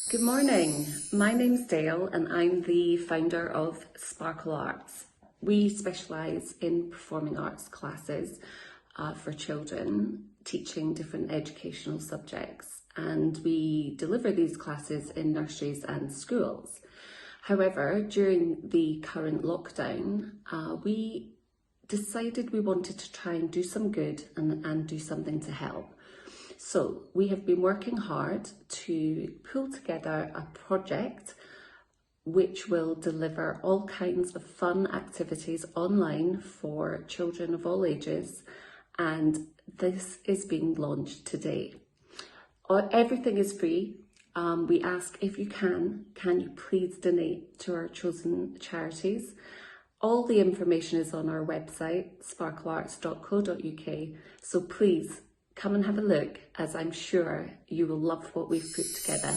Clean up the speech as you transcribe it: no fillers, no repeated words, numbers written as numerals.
Good morning, my name's Dayle and I'm the founder of Sparkle Arts. We specialise in performing arts classes for children, teaching different educational subjects, and we deliver these classes in nurseries and schools. However, during the current lockdown, we decided we wanted to try and do some good and do something to help. So we have been working hard to pull together a project which will deliver all kinds of fun activities online for children of all ages, and this is being launched today. Everything is free. We ask, if you can you please donate to our chosen charities. All the information is on our website, sparklearts.co.uk, so please come and have a look, as I'm sure you will love what we've put together.